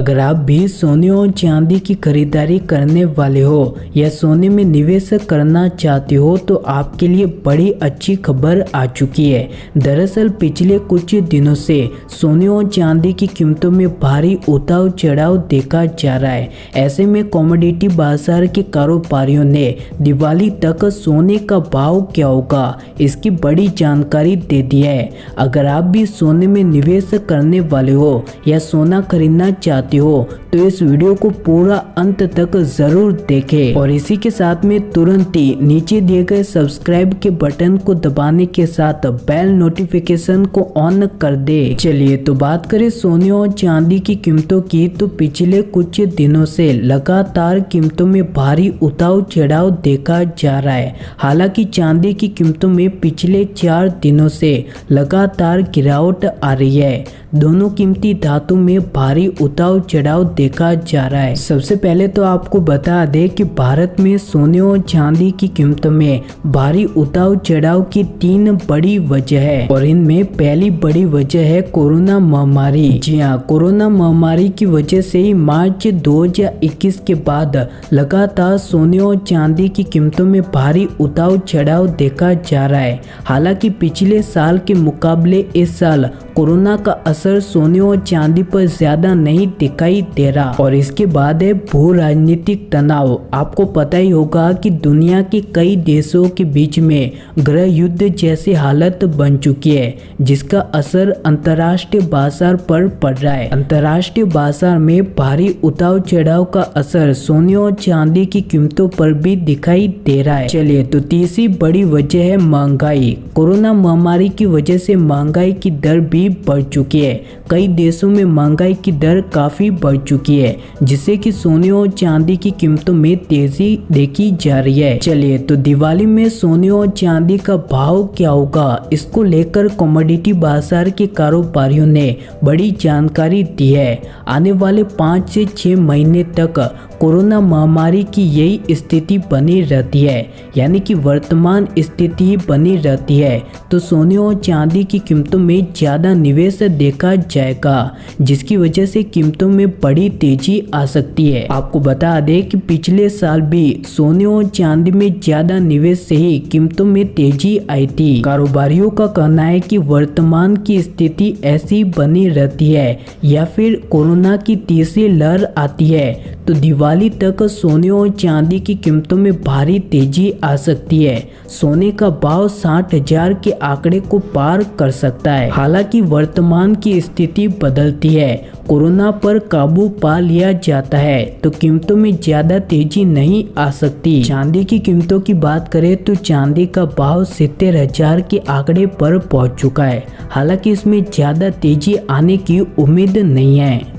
अगर आप भी सोने और चांदी की खरीदारी करने वाले हो या सोने में निवेश करना चाहते हो तो आपके लिए बड़ी अच्छी खबर आ चुकी है। दरअसल पिछले कुछ दिनों से सोने और चांदी की कीमतों में भारी उतार चढ़ाव देखा जा रहा है। ऐसे में कमोडिटी बाजार के कारोबारियों ने दिवाली तक सोने का भाव क्या होगा इसकी बड़ी जानकारी दे दी है। अगर आप भी सोने में निवेश करने वाले हो या सोना खरीदना चाहते हो तो इस वीडियो को पूरा अंत तक जरूर देखें और इसी के साथ में तुरंत ही नीचे दिए गए सब्सक्राइब के बटन को दबाने के साथ बेल नोटिफिकेशन को ऑन कर दे। चलिए तो बात करें सोने और चांदी की कीमतों की, तो पिछले कुछ दिनों से लगातार कीमतों में भारी उतार चढ़ाव देखा जा रहा है। हालांकि चांदी की कीमतों में पिछले 4 दिनों से लगातार गिरावट आ रही है। दोनों कीमती धातु में भारी उतार चढ़ाव देखा जा रहा है। सबसे पहले तो आपको बता दें कि भारत में सोने और चांदी की कीमतों में भारी उतार चढ़ाव की 3 बड़ी वजह है और इनमें पहली बड़ी वजह है कोरोना महामारी। जी हाँ, कोरोना महामारी की वजह से ही मार्च 2021 के बाद लगातार सोने और चांदी की कीमतों में भारी उतार चढ़ाव देखा जा रहा है। हालांकि पिछले साल के मुकाबले इस साल कोरोना का असर सोने और चांदी पर ज्यादा नहीं दिखाई दे रहा। और इसके बाद है भू राजनीतिक तनाव। आपको पता ही होगा कि दुनिया के कई देशों के बीच में गृह युद्ध जैसी हालत बन चुकी है, जिसका असर अंतर्राष्ट्रीय बाजार पर पड़ रहा है। अंतर्राष्ट्रीय बाजार में भारी उतार चढ़ाव का असर सोने और चांदी की कीमतों पर भी दिखाई दे रहा है। चलिए तो तीसरी बड़ी वजह है महंगाई। कोरोना महामारी की वजह से महंगाई की दर भी बढ़ चुकी है। कई देशों में महंगाई की दर काफी बढ़ चुकी है, जिससे कि सोने और चांदी की कीमतों में तेजी देखी जा रही है। चलिए तो दिवाली में सोने और चांदी का भाव क्या होगा, इसको लेकर कमोडिटी बाजार के कारोबारियों ने बड़ी जानकारी दी है। आने वाले 5 से 6 महीने तक कोरोना महामारी की यही स्थिति बनी रहती है, यानी कि वर्तमान स्थिति बनी रहती है, तो सोने और चांदी की कीमतों में ज्यादा निवेश देखा जाएगा, जिसकी वजह से कीमतों में बड़ी तेजी आ सकती है। आपको बता दें कि पिछले साल भी सोने और चांदी में ज्यादा निवेश से ही कीमतों में तेजी आई थी। कारोबारियों का कहना है कि वर्तमान की स्थिति ऐसी बनी रहती है या फिर कोरोना की तीसरी लहर आती है तो दिवाली तक सोने और चांदी की कीमतों में भारी तेजी आ सकती है। सोने का भाव 60,000 के आंकड़े को पार कर सकता है। हालांकि वर्तमान की स्थिति बदलती है, कोरोना पर काबू पा लिया जाता है तो कीमतों में ज्यादा तेजी नहीं आ सकती। चांदी की कीमतों की बात करें तो चांदी का भाव 70,000 के आंकड़े पर पहुंच चुका है। हालांकि इसमें ज्यादा तेजी आने की उम्मीद नहीं है।